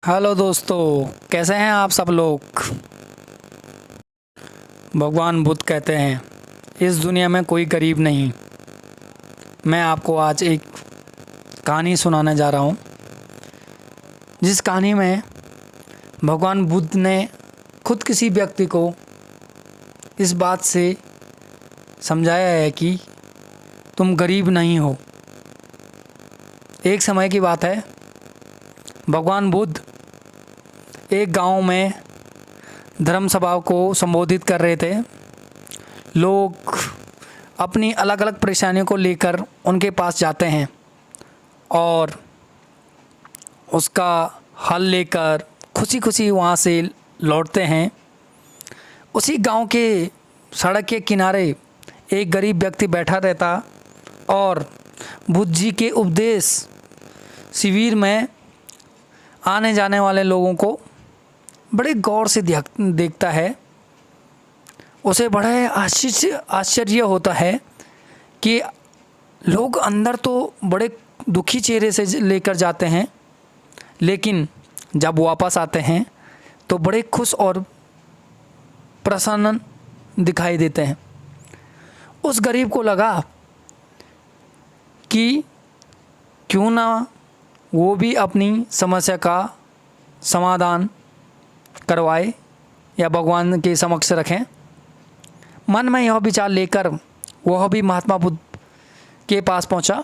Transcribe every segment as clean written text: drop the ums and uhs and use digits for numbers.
Hello दोस्तों, कैसे हैं आप सब लोग। भगवान बुद्ध कहते हैं इस दुनिया में कोई गरीब नहीं। मैं आपको आज एक कहानी सुनाने जा रहा हूँ, जिस कहानी में भगवान बुद्ध ने खुद किसी व्यक्ति को इस बात से समझाया है कि तुम गरीब नहीं हो। एक समय की बात है, भगवान बुद्ध एक गांव में धर्म सभा को संबोधित कर रहे थे। लोग अपनी अलग अलग परेशानियों को लेकर उनके पास जाते हैं और उसका हल लेकर खुशी खुशी वहाँ से लौटते हैं। उसी गांव के सड़क के किनारे एक गरीब व्यक्ति बैठा रहता और बुद्ध जी के उपदेश शिविर में आने जाने वाले लोगों को बड़े गौर से देखता है। उसे बड़ा आश्चर्य होता है कि लोग अंदर तो बड़े दुखी चेहरे से लेकर जाते हैं, लेकिन जब वापस आते हैं तो बड़े खुश और प्रसन्न दिखाई देते हैं। उस गरीब को लगा कि क्यों ना वो भी अपनी समस्या का समाधान करवाए या भगवान के समक्ष रखें। मन में यह विचार लेकर वह भी महात्मा बुद्ध के पास पहुंचा।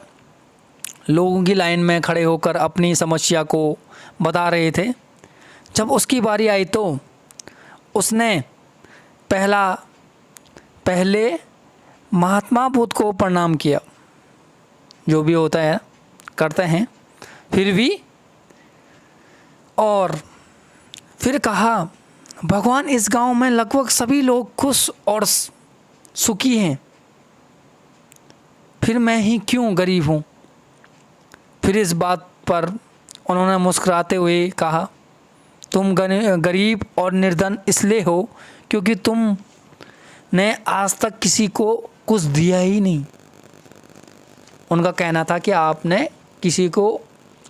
लोगों की लाइन में खड़े होकर अपनी समस्या को बता रहे थे। जब उसकी बारी आई तो उसने पहले महात्मा बुद्ध को प्रणाम किया। जो भी होता है करते हैं फिर भी, और फिर कहा, भगवान इस गांव में लगभग सभी लोग खुश और सुखी हैं, फिर मैं ही क्यों गरीब हूँ। फिर इस बात पर उन्होंने मुस्कुराते हुए कहा, तुम गरीब और निर्धन इसलिए हो क्योंकि तुमने आज तक किसी को कुछ दिया ही नहीं। उनका कहना था कि आपने किसी को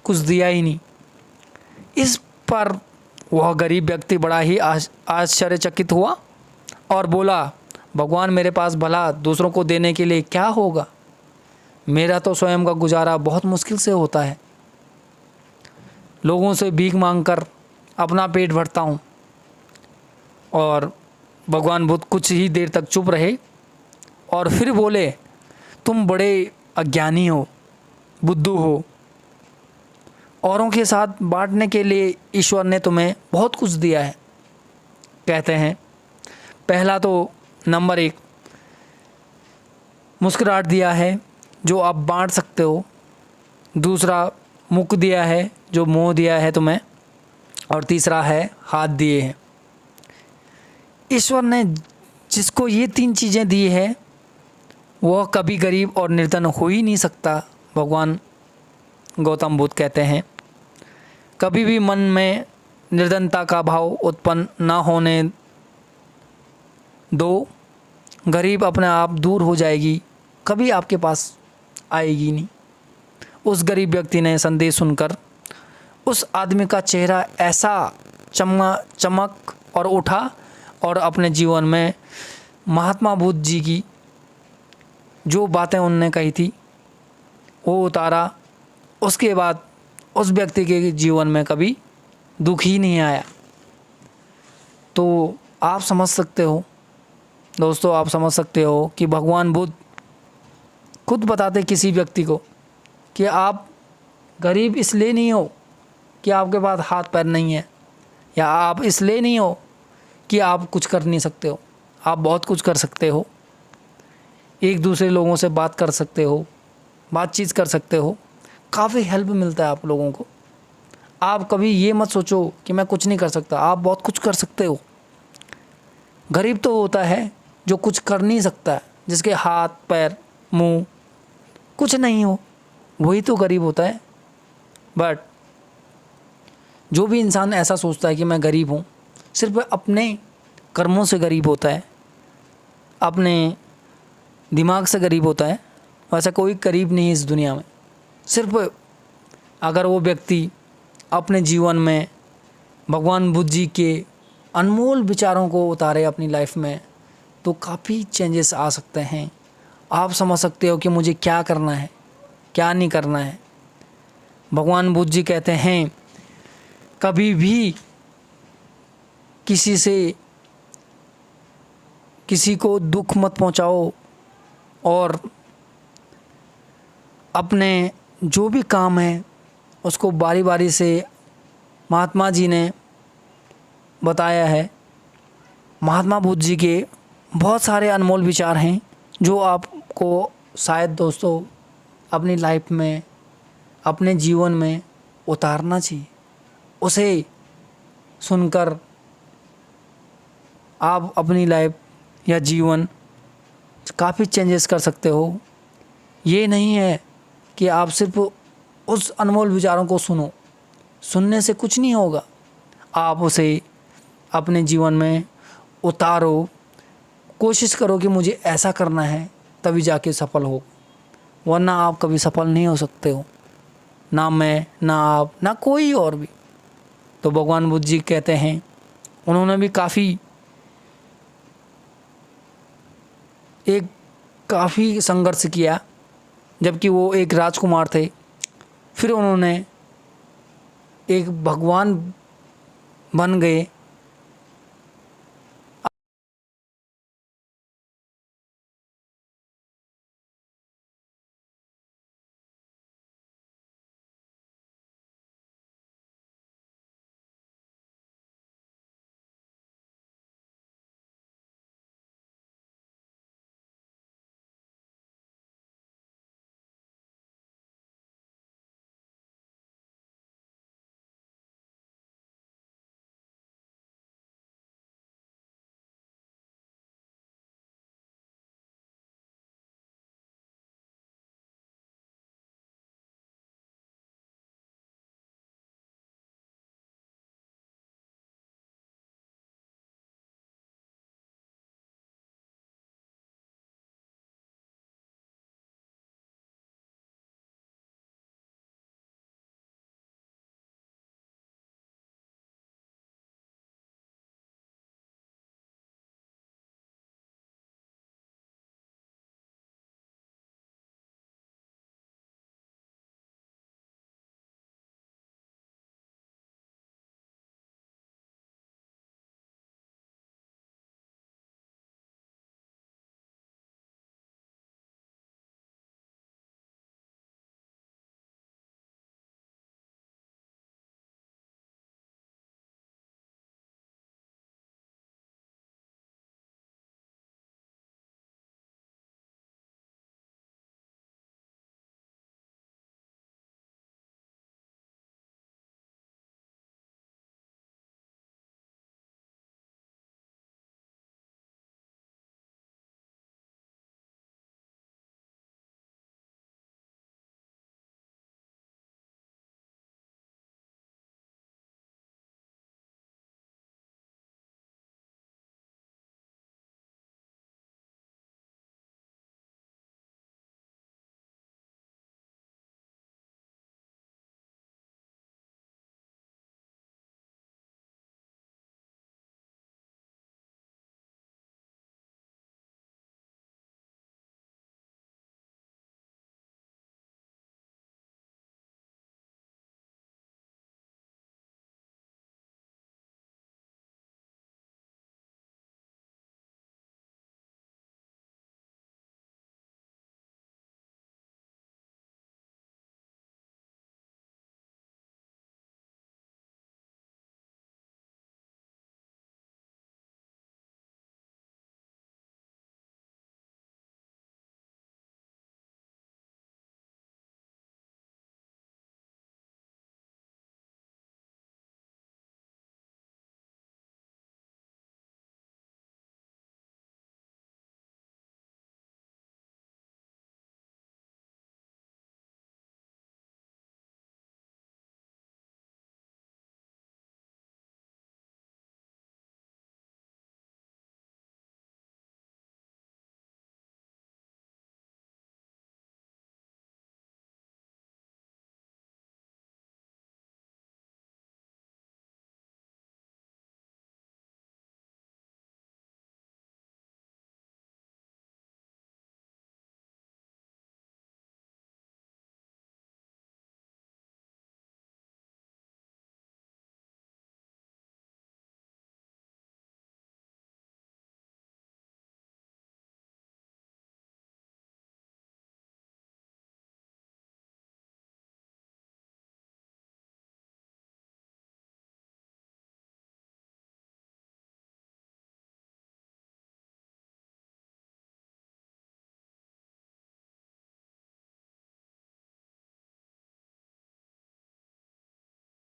कुछ दिया ही नहीं। इस पर वह गरीब व्यक्ति बड़ा ही आश्चर्यचकित हुआ और बोला, भगवान मेरे पास भला दूसरों को देने के लिए क्या होगा। मेरा तो स्वयं का गुजारा बहुत मुश्किल से होता है। लोगों से भीख मांगकर अपना पेट भरता हूँ। और भगवान बुद्ध कुछ ही देर तक चुप रहे और फिर बोले, तुम बड़े अज्ञानी हो, बुद्धू हो। औरों के साथ बांटने के लिए ईश्वर ने तुम्हें बहुत कुछ दिया है। कहते हैं पहला तो नंबर 1 मुस्कुराहट दिया है जो आप बांट सकते हो। दूसरा मुख दिया है जो मुंह दिया है तुम्हें। और तीसरा है हाथ दिए हैं। ईश्वर ने जिसको ये 3 चीज़ें दी है वह कभी गरीब और निर्धन हो ही नहीं सकता। भगवान गौतम बुद्ध कहते हैं कभी भी मन में निर्धनता का भाव उत्पन्न ना होने दो। गरीब अपने आप दूर हो जाएगी, कभी आपके पास आएगी नहीं। उस गरीब व्यक्ति ने संदेश सुनकर उस आदमी का चेहरा ऐसा चमक और उठा और अपने जीवन में महात्मा बुद्ध जी की जो बातें उनने कही थी वो उतारा। उसके बाद उस व्यक्ति के जीवन में कभी दुख ही नहीं आया। तो आप समझ सकते हो दोस्तों, आप समझ सकते हो कि भगवान बुद्ध खुद बताते किसी व्यक्ति को कि आप गरीब इसलिए नहीं हो कि आपके पास हाथ पैर नहीं है, या आप इसलिए नहीं हो कि आप कुछ कर नहीं सकते हो। आप बहुत कुछ कर सकते हो। एक दूसरे लोगों से बात कर सकते हो, बातचीत कर सकते हो, काफ़ी हेल्प मिलता है आप लोगों को। आप कभी ये मत सोचो कि मैं कुछ नहीं कर सकता, आप बहुत कुछ कर सकते हो। गरीब तो होता है जो कुछ कर नहीं सकता है, जिसके हाथ पैर मुंह कुछ नहीं हो, वही तो गरीब होता है। बट जो भी इंसान ऐसा सोचता है कि मैं गरीब हूँ, सिर्फ अपने कर्मों से गरीब होता है, अपने दिमाग से गरीब होता है। वैसा कोई गरीब नहीं है इस दुनिया में। सिर्फ अगर वो व्यक्ति अपने जीवन में भगवान बुद्ध जी के अनमोल विचारों को उतारे अपनी लाइफ में तो काफ़ी चेंजेस आ सकते हैं। आप समझ सकते हो कि मुझे क्या करना है, क्या नहीं करना है। भगवान बुद्ध जी कहते हैं कभी भी किसी को दुख मत पहुंचाओ और अपने जो भी काम है उसको बारी बारी से, महात्मा जी ने बताया है। महात्मा बुद्ध जी के बहुत सारे अनमोल विचार हैं जो आपको शायद दोस्तों अपनी लाइफ में, अपने जीवन में उतारना चाहिए। उसे सुनकर आप अपनी लाइफ या जीवन काफ़ी चेंजेस कर सकते हो। ये नहीं है कि आप सिर्फ उस अनमोल विचारों को सुनने से कुछ नहीं होगा। आप उसे अपने जीवन में उतारो, कोशिश करो कि मुझे ऐसा करना है तभी जाके सफल हो, वरना आप कभी सफल नहीं हो सकते हो। ना मैं, ना आप, ना कोई और भी। तो भगवान बुद्ध जी कहते हैं उन्होंने भी काफ़ी संघर्ष किया जबकि वो एक राजकुमार थे। फिर उन्होंने एक भगवान बन गए